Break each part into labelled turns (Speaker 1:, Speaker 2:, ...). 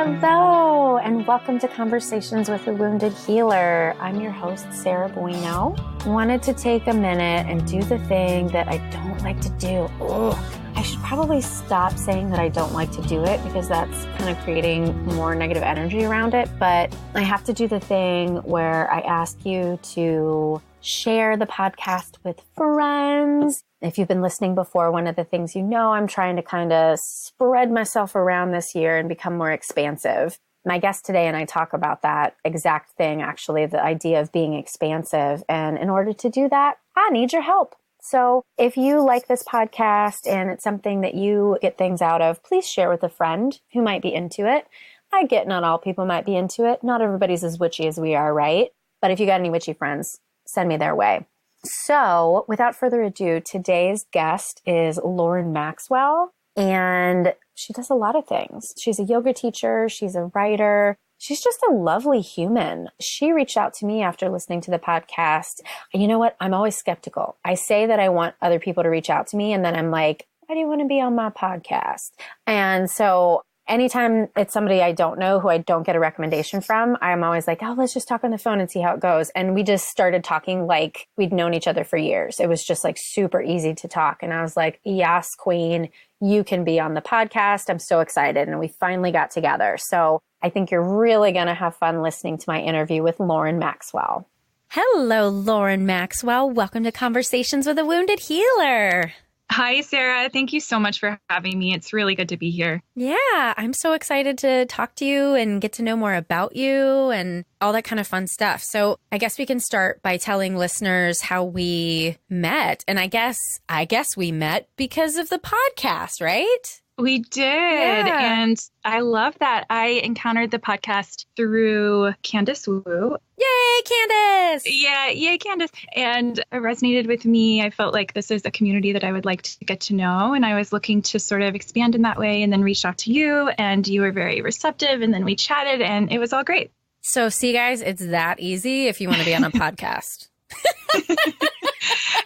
Speaker 1: Hello, and welcome to Conversations with a Wounded Healer. I'm your host, Sarah Bueno. I wanted to take a minute and do the thing that I don't like to do. I should probably stop saying that I don't like to do it because that's kind of creating more negative energy around it. But I have to do the thing where I ask you to share the podcast with friends. If you've been listening before, one of the things I'm trying to kind of spread myself around this year and become more expansive. My guest today and I talk about that exact thing, actually, the idea of being expansive. And in order to do that, I need your help. So if you like this podcast and it's something that you get things out of, please share with a friend who might be into it. I get not all people might be into it. Not everybody's as witchy as we are, right? But if you got any witchy friends, send me their way. So without further ado, today's guest is Lauren Maxwell, and she does a lot of things. She's a yoga teacher. She's a writer. She's just a lovely human. She reached out to me after listening to the podcast. And you know what? I'm always skeptical. I say that I want other people to reach out to me, and then I'm like, why do you want to be on my podcast? And so anytime it's somebody I don't know who I don't get a recommendation from, I'm always like, oh, let's just talk on the phone and see how it goes. And we just started talking like we'd known each other for years. It was just like super easy to talk. And I was like, yes, queen, you can be on the podcast. I'm so excited. And we finally got together. So I think you're really going to have fun listening to my interview with Lauren Maxwell. Hello, Lauren Maxwell. Welcome to Conversations with a Wounded Healer.
Speaker 2: Hi, Sarah. Thank you so much for having me. It's really good to be here.
Speaker 1: Yeah, I'm so excited to talk to you and get to know more about you and all that kind of fun stuff. So I guess we can start by telling listeners how we met. And I guess we met because of the podcast, right?
Speaker 2: We did. Yeah. And I love that. I encountered the podcast through Candace Wu.
Speaker 1: Yay, Candace!
Speaker 2: Yeah, yay, Candace. And it resonated with me. I felt like this is a community that I would like to get to know. And I was looking to sort of expand in that way, and then reached out to you, and you were very receptive. And then we chatted, and it was all great.
Speaker 1: So see, guys, it's that easy if you want to be on a podcast.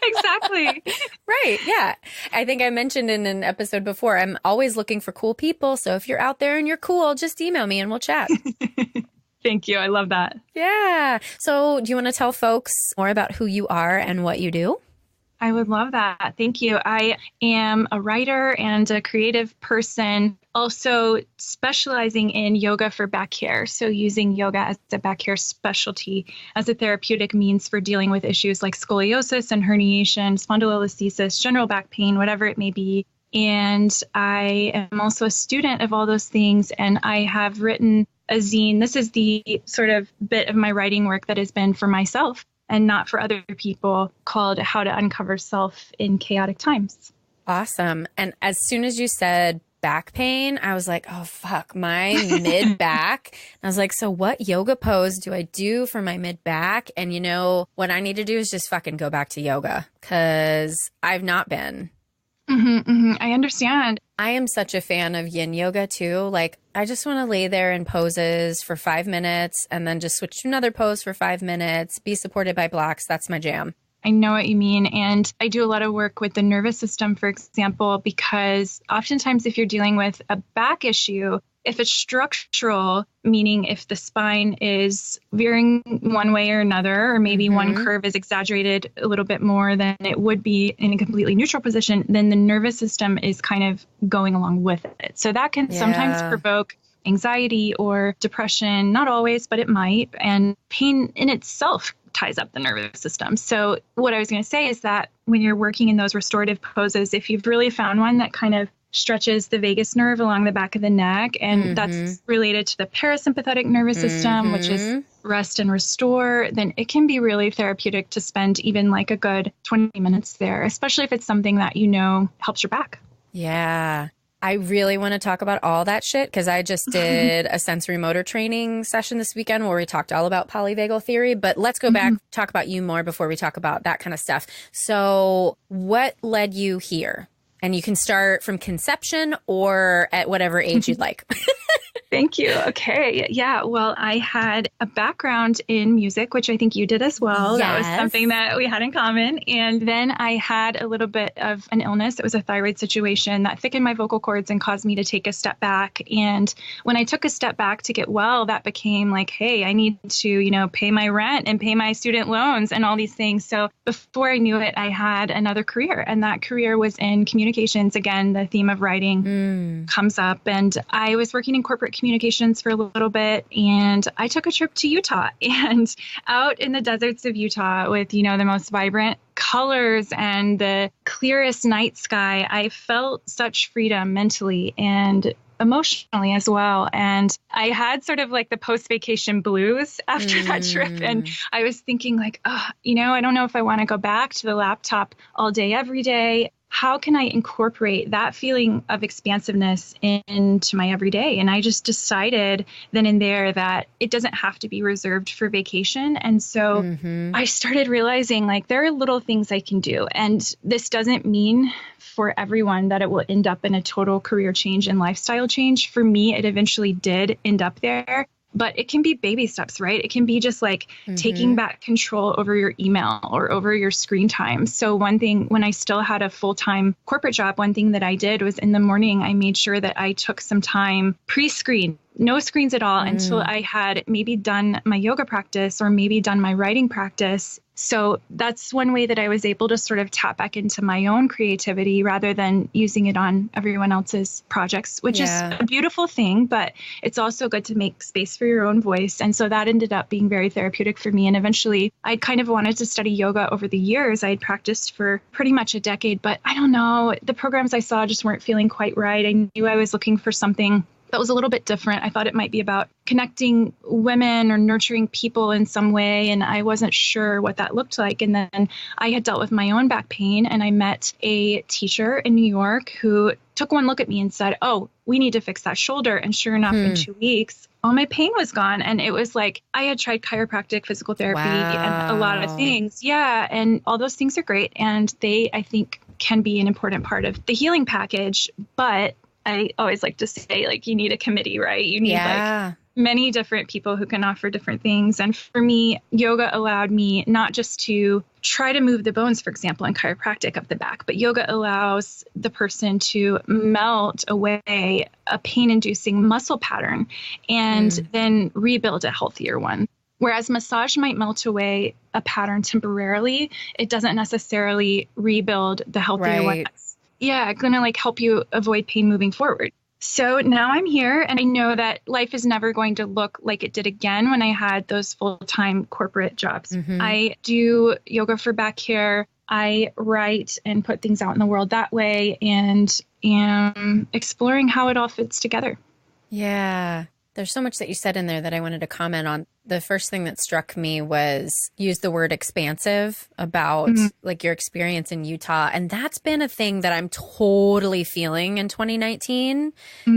Speaker 2: Exactly.
Speaker 1: Right. Yeah. I think I mentioned in an episode before, I'm always looking for cool people. So if you're out there and you're cool, just email me and we'll chat.
Speaker 2: Thank you. I love that.
Speaker 1: Yeah. So do you want to tell folks more about who you are and what you do?
Speaker 2: I would love that. Thank you. I am a writer and a creative person, also specializing in yoga for back care. So using yoga as a back care specialty as a therapeutic means for dealing with issues like scoliosis and herniation, spondylolisthesis, general back pain, whatever it may be. And I am also a student of all those things. And I have written a zine. This is the sort of bit of my writing work that has been for myself and not for other people, called How to Uncover Self in Chaotic Times.
Speaker 1: Awesome. And as soon as you said back pain, I was like, oh, fuck, my mid back. I was like, so what yoga pose do I do for my mid back? And you know, what I need to do is just fucking go back to yoga because I've not been.
Speaker 2: I understand.
Speaker 1: I am such a fan of yin yoga too. Like, I just want to lay there in poses for 5 minutes and then just switch to another pose for 5 minutes, be supported by blocks. That's my jam.
Speaker 2: I know what you mean. And I do a lot of work with the nervous system, for example, because oftentimes if you're dealing with a back issue, if it's structural, meaning if the spine is veering one way or another, or maybe one curve is exaggerated a little bit more than it would be in a completely neutral position, then the nervous system is kind of going along with it. So that can sometimes provoke anxiety or depression, not always, but it might. And pain in itself ties up the nervous system. So what I was going to say is that when you're working in those restorative poses, if you've really found one that kind of stretches the vagus nerve along the back of the neck, and that's related to the parasympathetic nervous system, which is rest and restore, then it can be really therapeutic to spend even like a good 20 minutes there, especially if it's something that you know helps your back.
Speaker 1: Yeah. I really want to talk about all that shit because I just did a sensory motor training session this weekend where we talked all about polyvagal theory. But let's go back, talk about you more before we talk about that kind of stuff. So what led you here? And you can start from conception or at whatever age you'd like.
Speaker 2: Thank you. Okay. Yeah. Well, I had a background in music, which I think you did as well.
Speaker 1: Yes.
Speaker 2: That was something that we had in common. And then I had a little bit of an illness. It was a thyroid situation that thickened my vocal cords and caused me to take a step back. And when I took a step back to get well, that became like, hey, I need to, pay my rent and pay my student loans and all these things. So before I knew it, I had another career, and that career was in communications. Again, the theme of writing comes up. And I was working in corporate communications for a little bit, and I took a trip to Utah, and out in the deserts of Utah with, the most vibrant colors and the clearest night sky, I felt such freedom mentally and emotionally as well. And I had sort of like the post-vacation blues after that trip. And I was thinking like, I don't know if I want to go back to the laptop all day, every day. How can I incorporate that feeling of expansiveness into my everyday? And I just decided then and there that it doesn't have to be reserved for vacation. And so I started realizing like there are little things I can do. And this doesn't mean for everyone that it will end up in a total career change and lifestyle change. For me, it eventually did end up there. But it can be baby steps, right? It can be just like taking back control over your email or over your screen time. So one thing, when I still had a full-time corporate job, one thing that I did was in the morning, I made sure that I took some time pre-screen, no screens at all until I had maybe done my yoga practice or maybe done my writing practice. So that's one way that I was able to sort of tap back into my own creativity rather than using it on everyone else's projects, which is a beautiful thing, but it's also good to make space for your own voice. And so that ended up being very therapeutic for me. And eventually I kind of wanted to study yoga over the years. I had practiced for pretty much a decade, but I don't know, the programs I saw just weren't feeling quite right. I knew I was looking for something that was a little bit different. I thought it might be about connecting women or nurturing people in some way, and I wasn't sure what that looked like. And then I had dealt with my own back pain, and I met a teacher in New York who took one look at me and said, oh, we need to fix that shoulder. And sure enough, in 2 weeks, all my pain was gone. And it was like, I had tried chiropractic, physical therapy, and a lot of things. Yeah. And all those things are great. And they, I think, can be an important part of the healing package. But I always like to say, like, you need a committee, right? You need like many different people who can offer different things. And for me, yoga allowed me not just to try to move the bones, for example, in chiropractic of the back, but yoga allows the person to melt away a pain-inducing muscle pattern and then rebuild a healthier one. Whereas massage might melt away a pattern temporarily, it doesn't necessarily rebuild the healthier one. Going to like help you avoid pain moving forward. So now I'm here, and I know that life is never going to look like it did again when I had those full-time corporate jobs. I do yoga for backcare. I write and put things out in the world that way, and am exploring how it all fits together.
Speaker 1: Yeah. There's so much that you said in there that I wanted to comment on. The first thing that struck me was use the word expansive about like your experience in Utah. And that's been a thing that I'm totally feeling in 2019,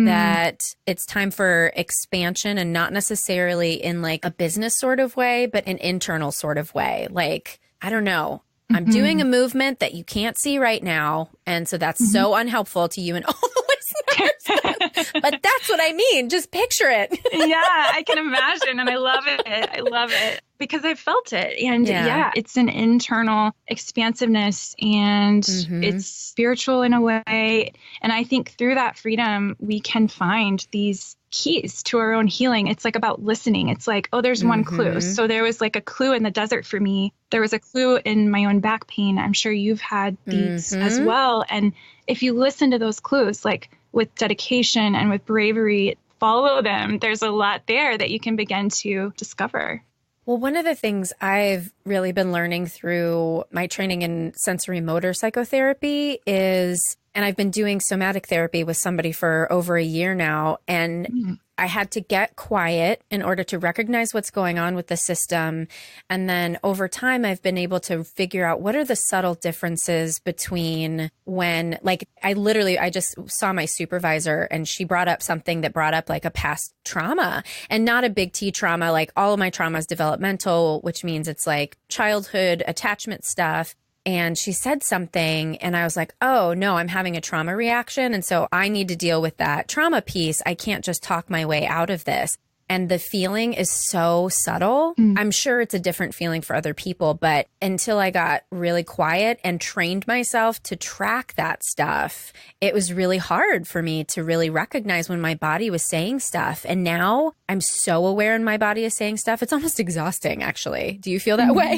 Speaker 1: that it's time for expansion, and not necessarily in like a business sort of way, but an internal sort of way. Like, I don't know. I'm doing a movement that you can't see right now. And so that's so unhelpful to you and all the listeners. But that's what I mean. Just picture it.
Speaker 2: Yeah, I can imagine. And I love it. I love it because I felt it. And it's an internal expansiveness, and it's spiritual in a way. And I think through that freedom, we can find these keys to our own healing. It's like about listening. It's like, oh, there's one clue. So there was like a clue in the desert for me. There was a clue in my own back pain. I'm sure you've had these as well. And if you listen to those clues, like with dedication and with bravery, follow them, there's a lot there that you can begin to discover.
Speaker 1: Well, one of the things I've really been learning through my training in sensory motor psychotherapy is, and I've been doing somatic therapy with somebody for over a year now, and I had to get quiet in order to recognize what's going on with the system. And then over time, I've been able to figure out what are the subtle differences between when, like, I just saw my supervisor and she brought up something that brought up like a past trauma, and not a big T trauma. Like all of my trauma is developmental, which means it's like childhood attachment stuff. and she said something and I was like, oh no, I'm having a trauma reaction. And so I need to deal with that trauma piece. I can't just talk my way out of this. And the feeling is so subtle. I'm sure it's a different feeling for other people, but until I got really quiet and trained myself to track that stuff, it was really hard for me to really recognize when my body was saying stuff. And now I'm so aware when my body is saying stuff. It's almost exhausting, actually. Do you feel that way?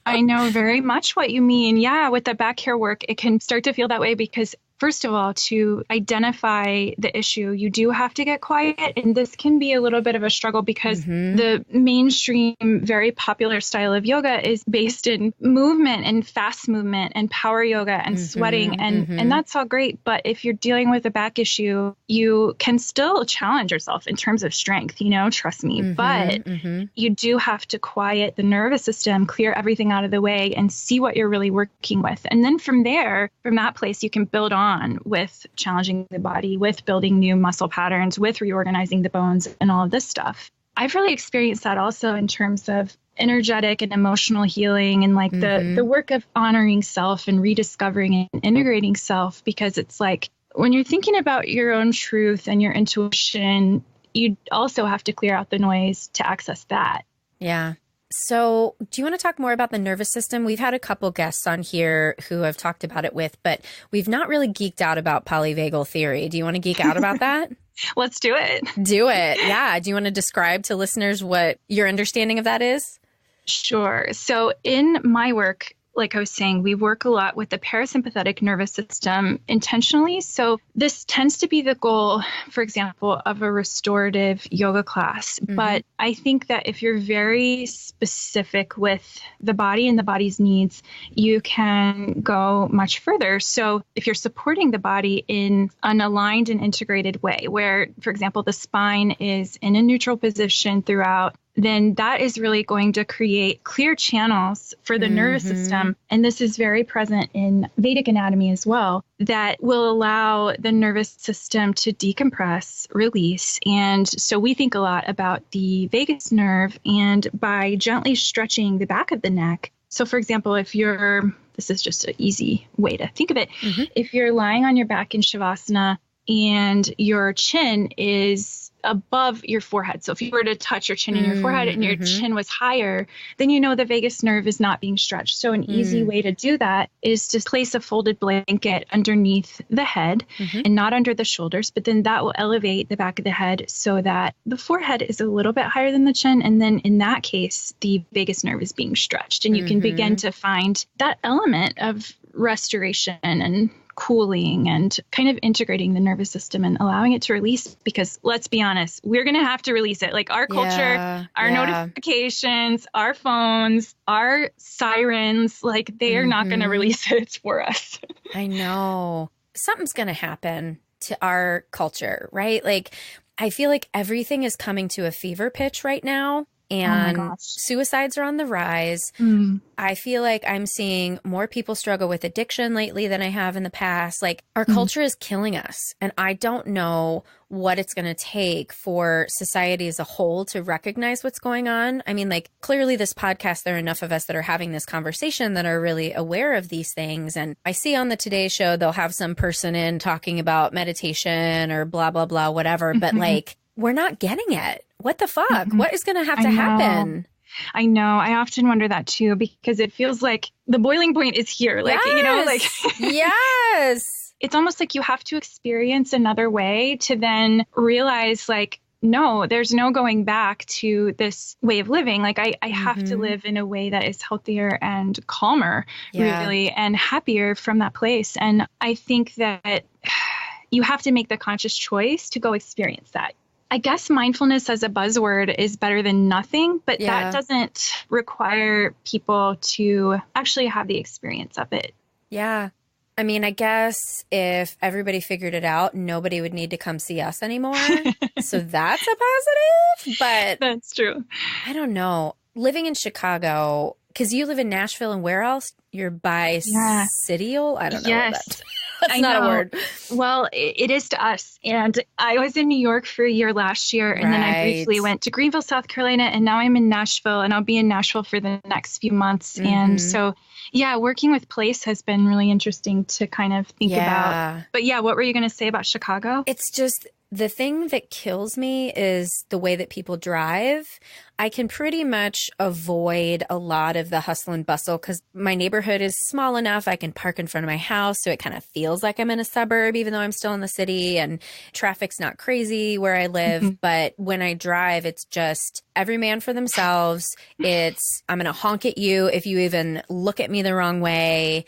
Speaker 2: I know very much what you mean. Yeah, with the back care work, it can start to feel that way because first of all, to identify the issue, you do have to get quiet. And this can be a little bit of a struggle because the mainstream, very popular style of yoga is based in movement and fast movement and power yoga and sweating. And that's all great. But if you're dealing with a back issue, you can still challenge yourself in terms of strength, trust me. But you do have to quiet the nervous system, clear everything out of the way and see what you're really working with. And then from there, from that place, you can build on with challenging the body, with building new muscle patterns, with reorganizing the bones and all of this stuff. I've really experienced that also in terms of energetic and emotional healing and like the work of honoring self and rediscovering and integrating self, because it's like when you're thinking about your own truth and your intuition, you also have to clear out the noise to access that.
Speaker 1: Yeah. So do you want to talk more about the nervous system? We've had a couple guests on here who I've talked about it with, but we've not really geeked out about polyvagal theory. Do you want to geek out about that?
Speaker 2: Let's do it.
Speaker 1: Do it. Yeah. Do you want to describe to listeners what your understanding of that is?
Speaker 2: Sure. So in my work, like I was saying, we work a lot with the parasympathetic nervous system intentionally. So this tends to be the goal, for example, of a restorative yoga class. But I think that if you're very specific with the body and the body's needs, you can go much further. So if you're supporting the body in an aligned and integrated way, where, for example, the spine is in a neutral position throughout, then that is really going to create clear channels for the nervous system. And this is very present in Vedic anatomy as well, that will allow the nervous system to decompress, release. And so we think a lot about the vagus nerve, and by gently stretching the back of the neck. So for example, this is just an easy way to think of it. If you're lying on your back in Shavasana and your chin is above your forehead. So if you were to touch your chin and your forehead and your chin was higher, then the vagus nerve is not being stretched. So an easy way to do that is to place a folded blanket underneath the head and not under the shoulders, but then that will elevate the back of the head so that the forehead is a little bit higher than the chin. And then in that case, the vagus nerve is being stretched, and you can begin to find that element of restoration and cooling and kind of integrating the nervous system and allowing it to release, because let's be honest, we're going to have to release it. Like our culture, our notifications, our phones, our sirens, like they are not going to release it for us.
Speaker 1: I know. Something's going to happen to our culture, right? Like I feel like everything is coming to a fever pitch right now. And suicides are on the rise. I feel like I'm seeing more people struggle with addiction lately than I have in the past. Like our culture is killing us. And I don't know what it's going to take for society as a whole to recognize what's going on. I mean, like clearly this podcast, there are enough of us that are having this conversation that are really aware of these things. And I see on the Today Show, they'll have some person in talking about meditation or blah, blah, blah, whatever. But like, we're not getting it. What the fuck? What is going to have to happen?
Speaker 2: I know. I often wonder that too, because it feels like the boiling point is here. Like,
Speaker 1: yes.
Speaker 2: It's almost like you have to experience another way to then realize like, no, there's no going back to this way of living. Like I have to live in a way that is healthier and calmer, really, and happier from that place. And I think that you have to make the conscious choice to go experience that. I guess mindfulness as a buzzword is better than nothing, but that doesn't require people to actually have the experience of it.
Speaker 1: Yeah. I mean, I guess if everybody figured it out, nobody would need to come see us anymore. So that's a positive, but
Speaker 2: that's true.
Speaker 1: I don't know. Living in Chicago, because you live in Nashville and where else? You're bisidial? I don't know.
Speaker 2: Yes.
Speaker 1: That's
Speaker 2: I
Speaker 1: not
Speaker 2: know.
Speaker 1: a word.
Speaker 2: Well, it is to us. And I was in New York for a year last year, and then I briefly went to Greenville, South Carolina, and now I'm in Nashville, and I'll be in Nashville for the next few months. And so, yeah, working with place has been really interesting to kind of think about. But yeah, what were you going to say about Chicago?
Speaker 1: It's just the thing that kills me is the way that people drive. I can pretty much avoid a lot of the hustle and bustle because my neighborhood is small enough. I can park in front of my house, so it kind of feels like I'm in a suburb, even though I'm still in the city, and traffic's not crazy where I live. But when I drive, it's just every man for themselves. It's, I'm going to honk at you if you even look at me the wrong way.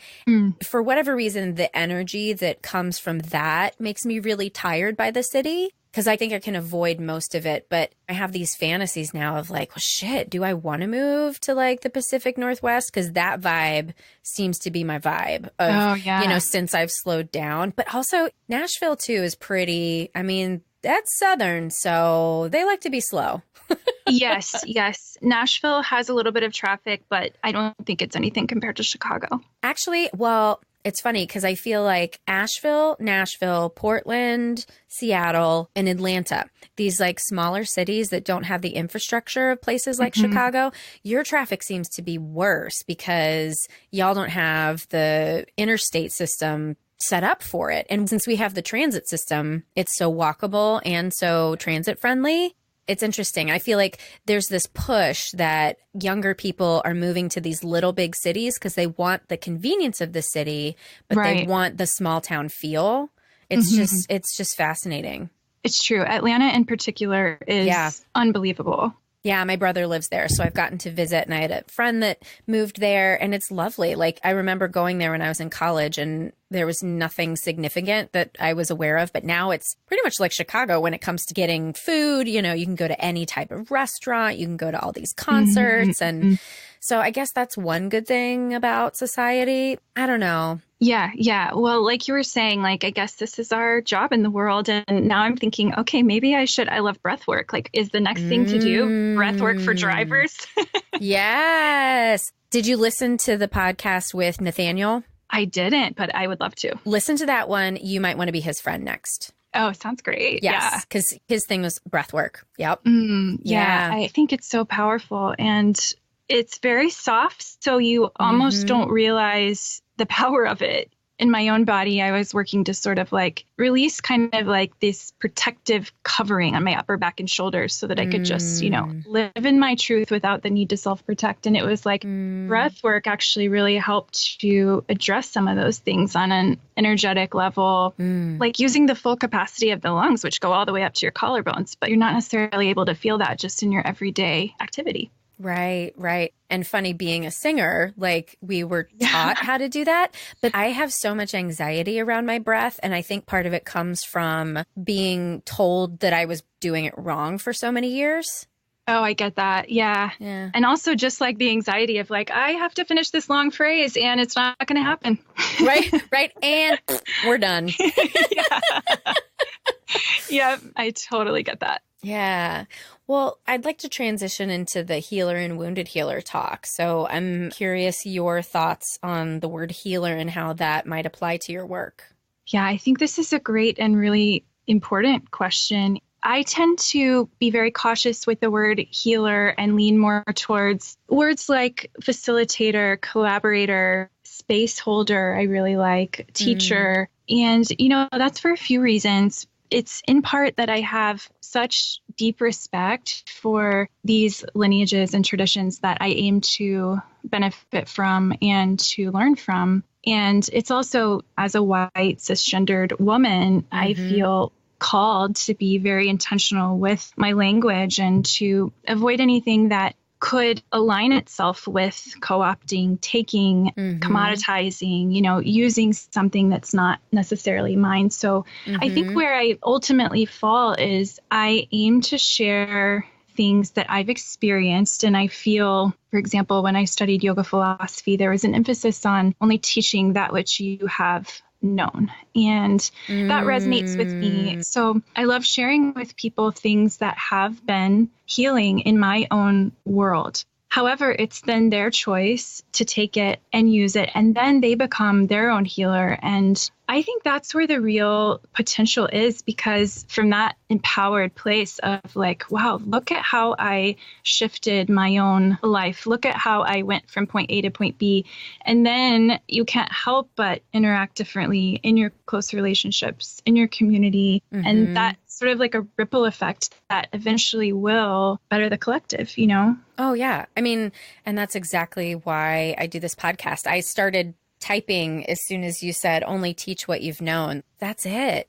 Speaker 1: For whatever reason, the energy that comes from that makes me really tired by the city. Because I think I can avoid most of it, but I have these fantasies now of like, well, shit, do I want to move to like the Pacific Northwest? Because that vibe seems to be my vibe of, you know, since I've slowed down. But also Nashville too is pretty, I mean, that's Southern, so they like to be slow.
Speaker 2: Yes. Nashville has a little bit of traffic, but I don't think it's anything compared to Chicago.
Speaker 1: Actually, well, it's funny because I feel like Asheville, Nashville, Portland, Seattle, and Atlanta, these like smaller cities that don't have the infrastructure of places like Chicago, your traffic seems to be worse because y'all don't have the interstate system set up for it. And since we have the transit system, it's so walkable and so transit friendly. It's interesting. I feel like there's this push that younger people are moving to these little big cities because they want the convenience of the city, but they want the small town feel. It's just fascinating.
Speaker 2: It's true. Atlanta in particular is unbelievable.
Speaker 1: Yeah, my brother lives there, so I've gotten to visit, and I had a friend that moved there, and it's lovely. Like, I remember going there when I was in college, and there was nothing significant that I was aware of, but now it's pretty much like Chicago when it comes to getting food. You know, you can go to any type of restaurant, you can go to all these concerts, and so I guess that's one good thing about society. I don't know.
Speaker 2: Yeah. Well, like you were saying, like, I guess this is our job in the world. And now I'm thinking, okay, maybe I love breath work. Like, is the next thing to do breath work for drivers?
Speaker 1: Yes. Did you listen to the podcast with Nathaniel?
Speaker 2: I didn't, but I would love to.
Speaker 1: Listen to that one. You might want to be his friend next.
Speaker 2: Oh, sounds great.
Speaker 1: Yes, because his thing was breath work. Yep.
Speaker 2: Yeah, I think it's so powerful. And it's very soft, so you almost don't realize the power of it. In my own body, I was working to sort of like release kind of like this protective covering on my upper back and shoulders so that I could just, you know, live in my truth without the need to self-protect. And it was like breath work actually really helped to address some of those things on an energetic level, like using the full capacity of the lungs, which go all the way up to your collarbones, but you're not necessarily able to feel that just in your everyday activity.
Speaker 1: Right. And funny, being a singer, like we were taught how to do that, but I have so much anxiety around my breath. And I think part of it comes from being told that I was doing it wrong for so many years.
Speaker 2: Oh, I get that. Yeah. And also just like the anxiety of like, I have to finish this long phrase and it's not going to happen.
Speaker 1: Right. And we're done.
Speaker 2: Yeah, I totally get that.
Speaker 1: Yeah. Well, I'd like to transition into the healer and wounded healer talk. So I'm curious your thoughts on the word healer and how that might apply to your work.
Speaker 2: Yeah, I think this is a great and really important question. I tend to be very cautious with the word healer and lean more towards words like facilitator, collaborator, space holder. I really like teacher. And, you know, that's for a few reasons. It's in part that I have such deep respect for these lineages and traditions that I aim to benefit from and to learn from. And it's also, as a white cisgendered woman, I feel called to be very intentional with my language and to avoid anything that could align itself with co-opting, taking, commoditizing, you know, using something that's not necessarily mine. So I think where I ultimately fall is I aim to share things that I've experienced. And I feel, for example, when I studied yoga philosophy, there was an emphasis on only teaching that which you have known. And that resonates with me. So I love sharing with people things that have been healing in my own world. However, it's then their choice to take it and use it. And then they become their own healer. And I think that's where the real potential is, because from that empowered place of like, wow, look at how I shifted my own life. Look at how I went from point A to point B. And then you can't help but interact differently in your close relationships, in your community.
Speaker 1: Mm-hmm.
Speaker 2: And that's sort of like a ripple effect that eventually will better the collective, you know?
Speaker 1: Oh, yeah. I mean, and that's exactly why I do this podcast. I started typing as soon as you said, only teach what you've known. That's it.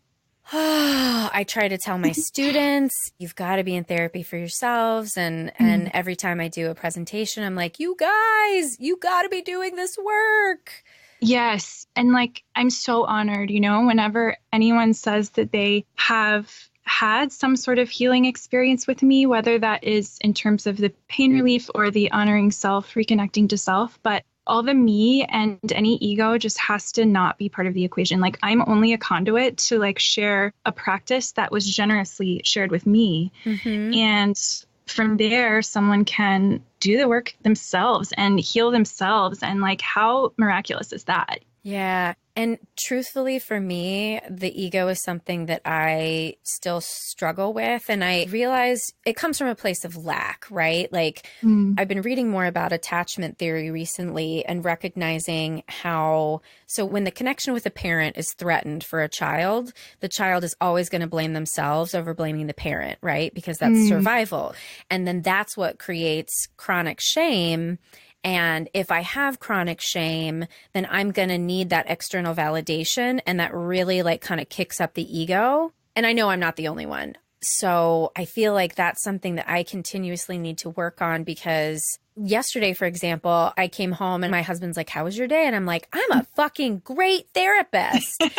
Speaker 1: I try to tell my students, you've got to be in therapy for yourselves. And every time I do a presentation, I'm like, you guys, you got to be doing this work.
Speaker 2: Yes. And like, I'm so honored, you know, whenever anyone says that they have had some sort of healing experience with me, whether that is in terms of the pain relief or the honoring self, reconnecting to self, but all the me and any ego just has to not be part of the equation. Like, I'm only a conduit to like share a practice that was generously shared with me. Mm-hmm. And from there, someone can do the work themselves and heal themselves. And like, how miraculous is that?
Speaker 1: Yeah. And truthfully, for me, the ego is something that I still struggle with. And I realize it comes from a place of lack, right? Like, I've been reading more about attachment theory recently and recognizing how, so when the connection with a parent is threatened for a child, the child is always going to blame themselves over blaming the parent, right? Because that's survival. And then that's what creates chronic shame. And if I have chronic shame, then I'm going to need that external validation. And that really like kind of kicks up the ego. And I know I'm not the only one. So I feel like that's something that I continuously need to work on, because yesterday, for example, I came home and my husband's like, how was your day? And I'm like, I'm a fucking great therapist. And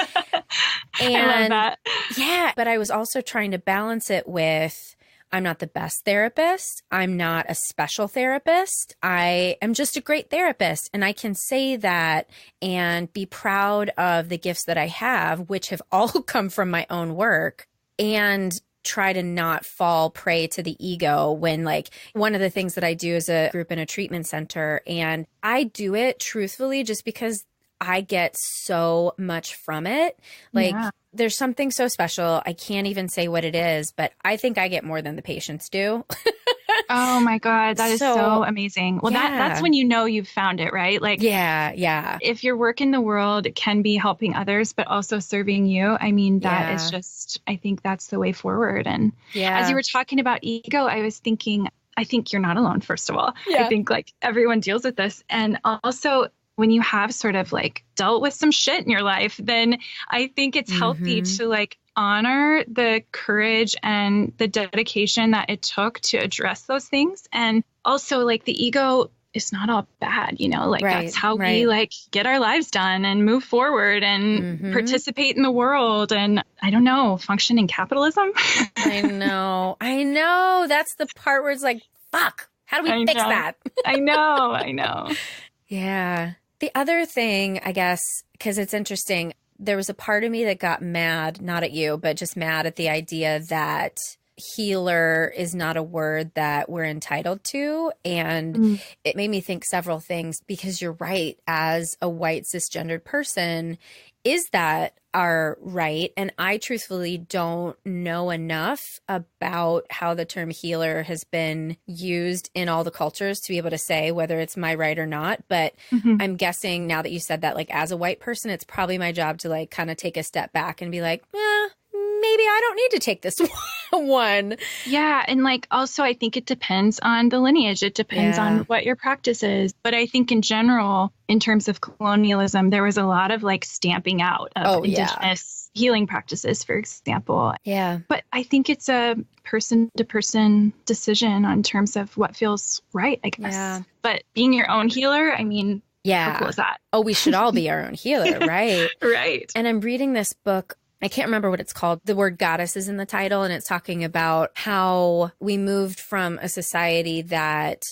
Speaker 2: I love that.
Speaker 1: Yeah. But I was also trying to balance it with, I'm not the best therapist. I'm not a special therapist. I am just a great therapist. And I can say that and be proud of the gifts that I have, which have all come from my own work, and try to not fall prey to the ego when, like, one of the things that I do is a group in a treatment center, and I do it truthfully just because I get so much from it. Like, yeah. There's something so special. I can't even say what it is, but I think I get more than the patients do.
Speaker 2: Oh my God. That is so amazing. Well, that's when you know you've found it, right? Like, yeah. If your work in the world can be helping others, but also serving you, I mean, that is just, I think that's the way forward. And as you were talking about ego, I was thinking, I think you're not alone, first of all. I think like everyone deals with this. And also, when you have sort of like dealt with some shit in your life, then I think it's healthy to like honor the courage and the dedication that it took to address those things. And also, like, the ego is not all bad, you know, like that's how we like get our lives done and move forward and participate in the world. And I don't know, function in capitalism.
Speaker 1: I know. That's the part where it's like, fuck, how do we fix that?
Speaker 2: I know.
Speaker 1: Yeah. The other thing, I guess, because it's interesting, there was a part of me that got mad, not at you, but just mad at the idea that healer is not a word that we're entitled to. And it made me think several things, because you're right, as a white cisgendered person, is that our right? And I truthfully don't know enough about how the term healer has been used in all the cultures to be able to say whether it's my right or not. But I'm guessing now that you said that, like, as a white person, it's probably my job to like kind of take a step back and be like, maybe I don't need to take this one.
Speaker 2: Yeah. And like, also, I think it depends on the lineage. It depends on what your practice is. But I think in general, in terms of colonialism, there was a lot of like stamping out of indigenous healing practices, for example. Yeah. But I think it's a person to person decision on terms of what feels right, I guess. Yeah. But being your own healer, I mean, how cool is that?
Speaker 1: Oh, we should all be our own healer, right?
Speaker 2: Right.
Speaker 1: And I'm reading this book. I can't remember what it's called. The word goddess is in the title, and it's talking about how we moved from a society that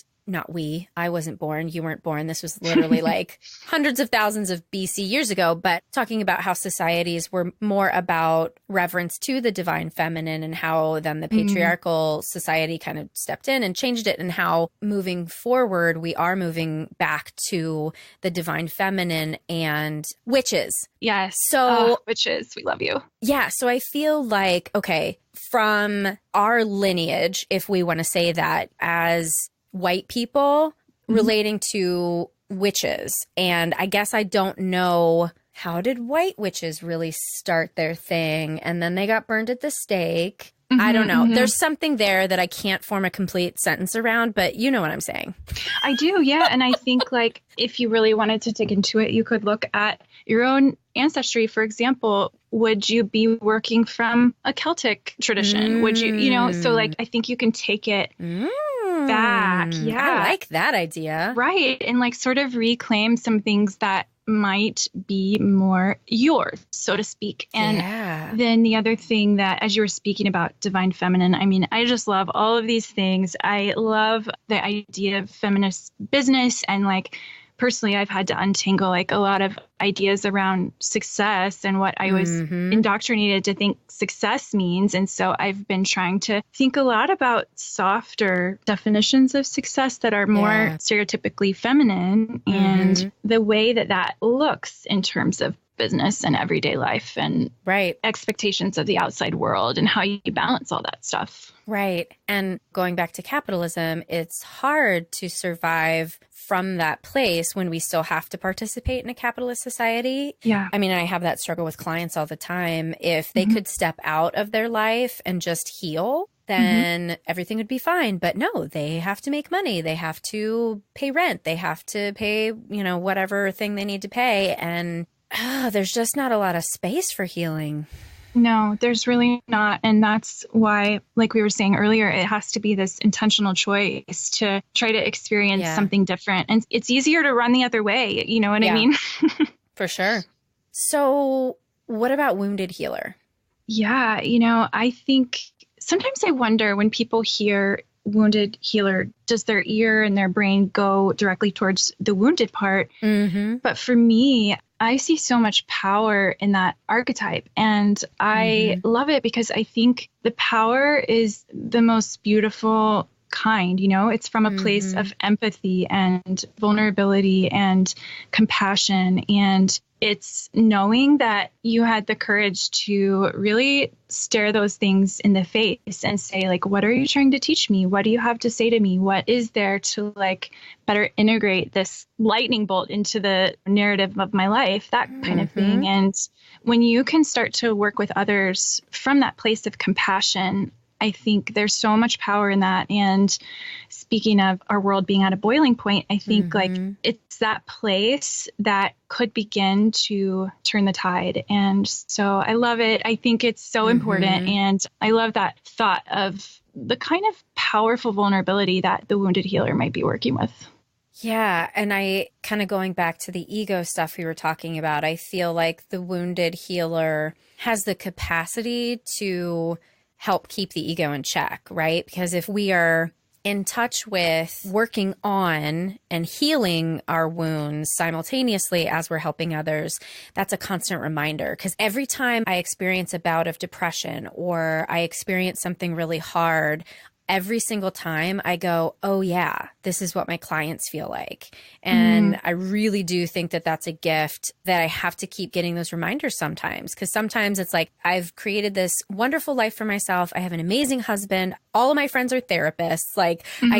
Speaker 1: I wasn't born, you weren't born. This was literally like hundreds of thousands of BC years ago, but talking about how societies were more about reverence to the divine feminine and how then the patriarchal society kind of stepped in and changed it, and how moving forward, we are moving back to the divine feminine and witches.
Speaker 2: Yes.
Speaker 1: So
Speaker 2: witches, we love you.
Speaker 1: Yeah. So I feel like, okay, from our lineage, if we want to say that, as white people relating to witches. And I guess I don't know, how did white witches really start their thing? And then they got burned at the stake. I don't know. There's something there that I can't form a complete sentence around, but you know what I'm saying.
Speaker 2: I do, yeah. And I think like if you really wanted to dig into it, you could look at your own ancestry. For example, would you be working from a Celtic tradition? Would you, so like I think you can take it back. Yeah.
Speaker 1: I like that idea.
Speaker 2: Right. And like sort of reclaim some things that might be more yours, so to speak. And then the other thing that, as you were speaking about divine feminine, I mean, I just love all of these things. I love the idea of feminist business, and like personally, I've had to untangle like a lot of ideas around success and what I was indoctrinated to think success means. And so I've been trying to think a lot about softer definitions of success that are more stereotypically feminine and the way that that looks in terms of business and everyday life and expectations of the outside world and how you balance all that stuff.
Speaker 1: Right. And going back to capitalism, it's hard to survive from that place when we still have to participate in a capitalist society.
Speaker 2: Yeah.
Speaker 1: I mean, I have that struggle with clients all the time. If they could step out of their life and just heal, then everything would be fine. But no, they have to make money. They have to pay rent. They have to pay, whatever thing they need to pay. And there's just not a lot of space for healing.
Speaker 2: No, there's really not. And that's why, like we were saying earlier, it has to be this intentional choice to try to experience something different. And it's easier to run the other way. You know what I mean?
Speaker 1: For sure. So what about wounded healer?
Speaker 2: Yeah. I think sometimes I wonder when people hear wounded healer, does their ear and their brain go directly towards the wounded part? But for me, I see so much power in that archetype, and I love it because I think the power is the most beautiful kind. It's from a place of empathy and vulnerability and compassion, and it's knowing that you had the courage to really stare those things in the face and say, like, what are you trying to teach me? What do you have to say to me? What is there to like better integrate this lightning bolt into the narrative of my life? That kind of thing. And when you can start to work with others from that place of compassion, I think there's so much power in that. And speaking of our world being at a boiling point, I think like it's that place that could begin to turn the tide. And so I love it. I think it's so important. And I love that thought of the kind of powerful vulnerability that the wounded healer might be working with.
Speaker 1: Yeah. And I kind of going back to the ego stuff we were talking about, I feel like the wounded healer has the capacity to help keep the ego in check, right? Because if we are in touch with working on and healing our wounds simultaneously as we're helping others, that's a constant reminder. Because every time I experience a bout of depression or I experience something really hard, every single time I go, oh yeah, this is what my clients feel like. And I really do think that that's a gift that I have to keep getting those reminders sometimes. Because sometimes it's like, I've created this wonderful life for myself. I have an amazing husband. All of my friends are therapists. Like I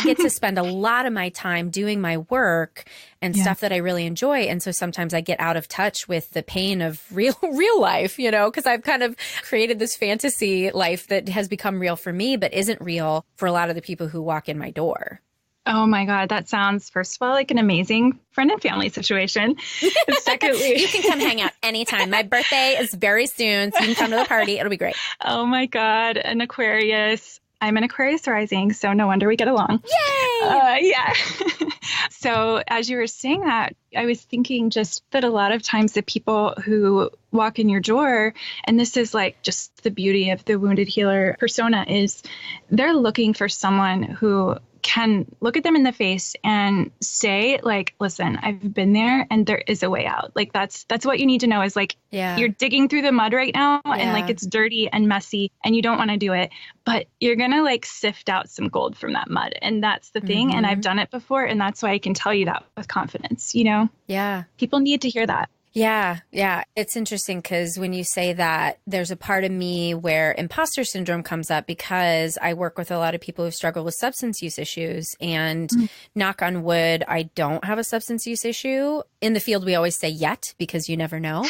Speaker 1: get to spend a lot of my time doing my work and stuff that I really enjoy. And so sometimes I get out of touch with the pain of real life, because I've kind of created this fantasy life that has become real for me, but isn't real for a lot of the people who walk in my door.
Speaker 2: Oh my God, that sounds, first of all, like an amazing friend and family situation. Secondly,
Speaker 1: you can come hang out anytime. My birthday is very soon, so you can come to the party. It'll be great.
Speaker 2: Oh my God, an Aquarius. I'm an Aquarius rising, so no wonder we get along.
Speaker 1: Yay!
Speaker 2: Yeah. So as you were saying that, I was thinking just that a lot of times the people who walk in your door, and this is like just the beauty of the wounded healer persona, is they're looking for someone who can look at them in the face and say like, listen, I've been there and there is a way out. Like that's what you need to know is like, you're digging through the mud right now and like it's dirty and messy and you don't want to do it, but you're going to like sift out some gold from that mud. And that's the thing. And I've done it before. And that's why I can tell you that with confidence, you know?
Speaker 1: Yeah.
Speaker 2: People need to hear that.
Speaker 1: Yeah. Yeah. It's interesting because when you say that, there's a part of me where imposter syndrome comes up because I work with a lot of people who struggle with substance use issues and knock on wood, I don't have a substance use issue. In the field, we always say yet because you never know.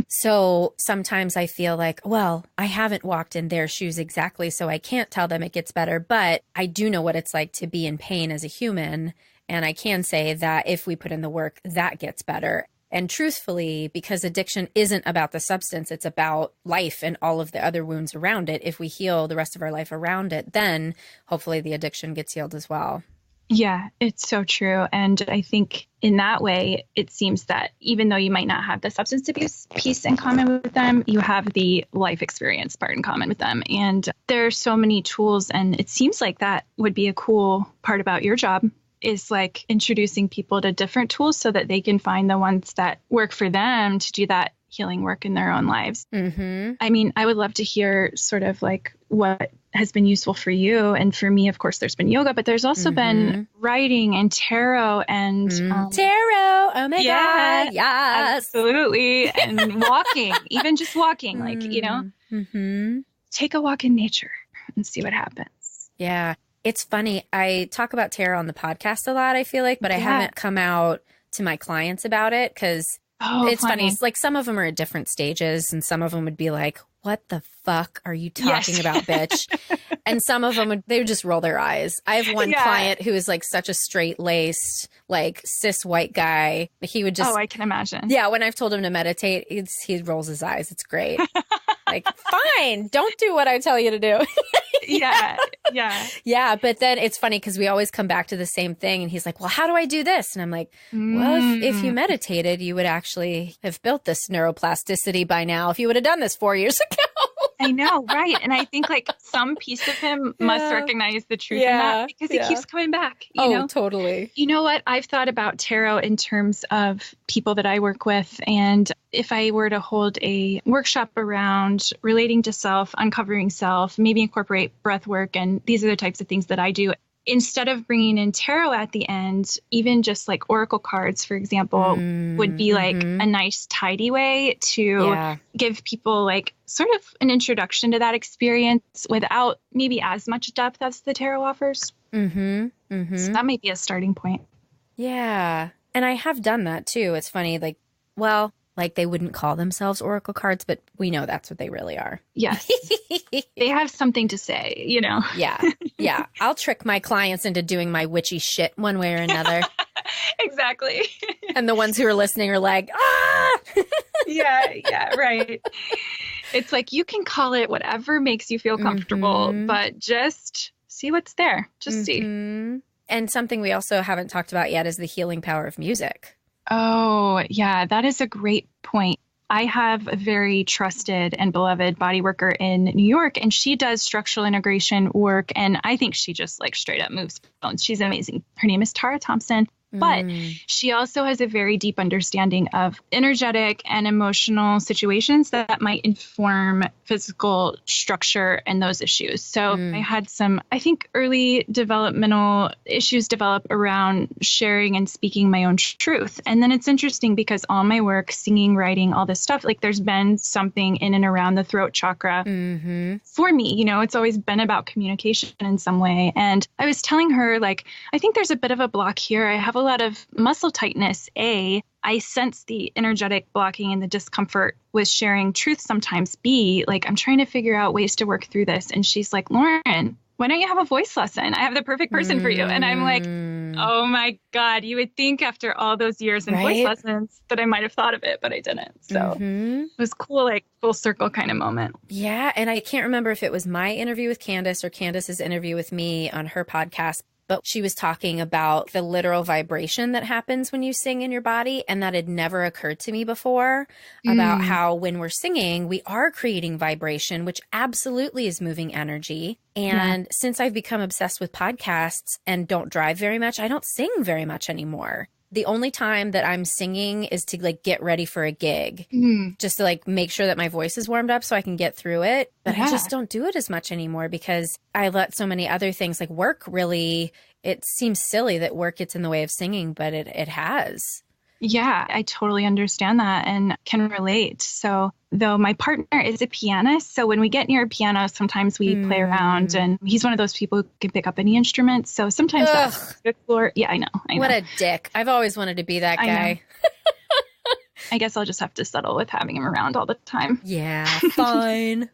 Speaker 1: So sometimes I feel like, well, I haven't walked in their shoes exactly, so I can't tell them it gets better, but I do know what it's like to be in pain as a human. And I can say that if we put in the work, that gets better. And truthfully, because addiction isn't about the substance, it's about life and all of the other wounds around it. If we heal the rest of our life around it, then hopefully the addiction gets healed as well.
Speaker 2: Yeah, it's so true. And I think in that way, it seems that even though you might not have the substance abuse piece in common with them, you have the life experience part in common with them. And there are so many tools. And it seems like that would be a cool part about your job is like introducing people to different tools so that they can find the ones that work for them to do that healing work in their own lives. I mean, I would love to hear sort of like what has been useful for you. And for me, of course, there's been yoga, but there's also been writing and tarot and
Speaker 1: tarot. Oh my God. Yes.
Speaker 2: Absolutely. And walking, even just walking, like, you know, take a walk in nature and see what happens.
Speaker 1: Yeah. It's funny. I talk about tarot on the podcast a lot, I feel like, but I haven't come out to my clients about it because it's funny. It's like some of them are at different stages and some of them would be like, what the fuck are you talking about, bitch? And some of them, they would just roll their eyes. I have one client who is like such a straight-laced, like cis white guy. He would just...
Speaker 2: Oh, I can imagine.
Speaker 1: Yeah, when I've told him to meditate, he rolls his eyes. It's great. Like, fine, don't do what I tell you to do.
Speaker 2: Yeah.
Speaker 1: Yeah, but then it's funny because we always come back to the same thing. And he's like, well, how do I do this? And I'm like, well, if you meditated, you would actually have built this neuroplasticity by now if you would have done this 4 years ago.
Speaker 2: I know, right? And I think like some piece of him must recognize the truth in that because it keeps coming back. You know?
Speaker 1: Totally.
Speaker 2: You know what? I've thought about tarot in terms of people that I work with. And if I were to hold a workshop around relating to self, uncovering self, maybe incorporate breath work, and these are the types of things that I do. Instead of bringing in tarot at the end, even just like oracle cards, for example, would be like a nice tidy way to give people like sort of an introduction to that experience without maybe as much depth as the tarot offers. So that might be a starting point. Yeah.
Speaker 1: And I have done that too. It's funny, like, well, like they wouldn't call themselves oracle cards, but we know that's what they really are.
Speaker 2: Yes. They have something to say, you know?
Speaker 1: Yeah. I'll trick my clients into doing my witchy shit one way or another.
Speaker 2: Exactly.
Speaker 1: And the ones who are listening are like, ah!
Speaker 2: Yeah, right. It's like, you can call it whatever makes you feel comfortable, but just see what's there. Just see.
Speaker 1: And something we also haven't talked about yet is the healing power of music.
Speaker 2: Oh, yeah, that is a great point. I have a very trusted and beloved body worker in New York, and she does structural integration work. And I think she just like straight up moves bones. She's amazing. Her name is Tara Thompson. But she also has a very deep understanding of energetic and emotional situations that might inform physical structure and those issues. So I had some, I think, early developmental issues develop around sharing and speaking my own truth. And then it's interesting because all my work, singing, writing, all this stuff, like there's been something in and around the throat chakra for me. You know, it's always been about communication in some way. And I was telling her, like, I think there's a bit of a block here. I have a lot of muscle tightness. I sense the energetic blocking and the discomfort with sharing truth sometimes. B, like, I'm trying to figure out ways to work through this. And she's like, Lauren, why don't you have a voice lesson? I have the perfect person for you. And I'm like, oh my God, you would think after all those years in voice lessons that I might have thought of it, but I didn't. So it was cool, like full circle kind of moment.
Speaker 1: Yeah. And I can't remember if it was my interview with Candace or Candace's interview with me on her podcast. but she was talking about the literal vibration that happens when you sing in your body. And that had never occurred to me before about how when we're singing, we are creating vibration, which absolutely is moving energy. And since I've become obsessed with podcasts and don't drive very much, I don't sing very much anymore. The only time that I'm singing is to like get ready for a gig, just to like make sure that my voice is warmed up so I can get through it. But I just don't do it as much anymore because I let so many other things like work really, it seems silly that work gets in the way of singing, but it has.
Speaker 2: Yeah, I totally understand that and can relate. So though my partner is a pianist, so when we get near a piano, sometimes we play around, and he's one of those people who can pick up any instrument. So sometimes that's to explore. Yeah, I know.
Speaker 1: What a dick. I've always wanted to be that guy.
Speaker 2: I guess I'll just have to settle with having him around all the time.
Speaker 1: Yeah, fine.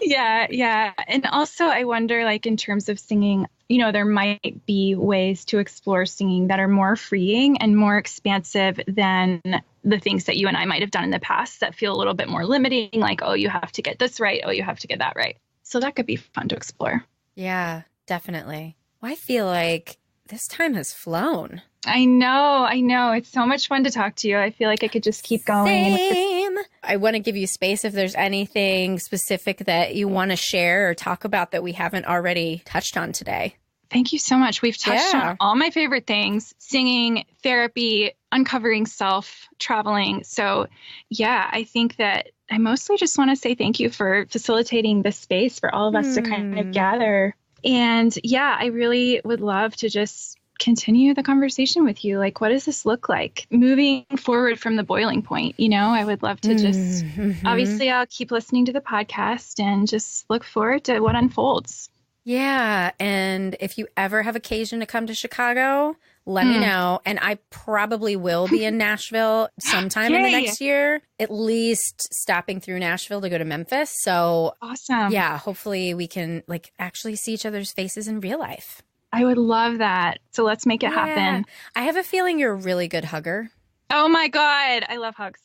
Speaker 2: Yeah. And also I wonder, like, in terms of singing, you know, there might be ways to explore singing that are more freeing and more expansive than the things that you and I might have done in the past that feel a little bit more limiting, like, oh, you have to get this right. Oh, you have to get that right. So that could be fun to explore.
Speaker 1: Yeah, definitely. Well, I feel like this time has flown.
Speaker 2: I know. It's so much fun to talk to you. I feel like I could just keep going.
Speaker 1: Same. I want to give you space if there's anything specific that you want to share or talk about that we haven't already touched on today.
Speaker 2: Thank you so much. We've touched on all my favorite things: singing, therapy, uncovering self, traveling. So yeah, I think that I mostly just want to say thank you for facilitating this space for all of us to kind of gather. And yeah, I really would love to just continue the conversation with you. Like, what does this look like moving forward from the boiling point? You know, I would love to just, obviously I'll keep listening to the podcast and just look forward to what unfolds.
Speaker 1: Yeah. And if you ever have occasion to come to Chicago, let me know. And I probably will be in Nashville sometime in the next year, at least stopping through Nashville to go to Memphis. So
Speaker 2: awesome.
Speaker 1: Yeah, hopefully we can like actually see each other's faces in real life.
Speaker 2: I would love that. So let's make it happen.
Speaker 1: I have a feeling you're a really good hugger.
Speaker 2: Oh my God. I love hugs.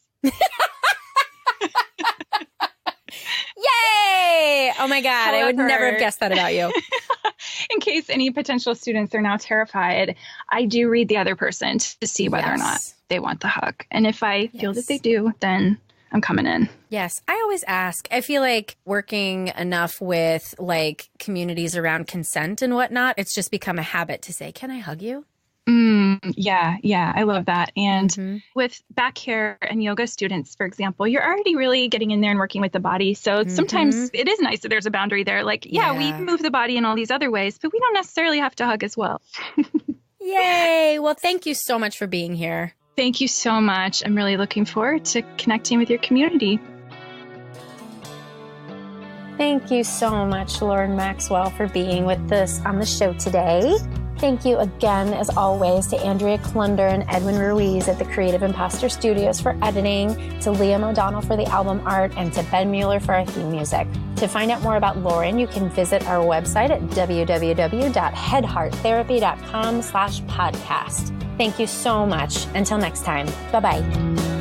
Speaker 1: Yay! Oh my God.
Speaker 2: However,
Speaker 1: I would never have guessed that about you.
Speaker 2: In case any potential students are now terrified, I do read the other person to see whether or not they want the hug. And if I feel that they do, then I'm coming in.
Speaker 1: Yes. I always ask. I feel like working enough with like communities around consent and whatnot, it's just become a habit to say, can I hug you?
Speaker 2: Yeah. I love that. And with backcare and yoga students, for example, you're already really getting in there and working with the body. So sometimes it is nice that there's a boundary there. Like, we move the body in all these other ways, but we don't necessarily have to hug as well.
Speaker 1: Yay. Well, thank you so much for being here.
Speaker 2: Thank you so much. I'm really looking forward to connecting with your community.
Speaker 1: Thank you so much, Lauren Maxwell, for being with us on the show today. Thank you again, as always, to Andrea Klunder and Edwin Ruiz at the Creative Imposter Studios for editing, to Liam O'Donnell for the album art, and to Ben Mueller for our theme music. To find out more about Lauren, you can visit our website at www.headhearttherapy.com/podcast. Thank you so much. Until next time. Bye-bye.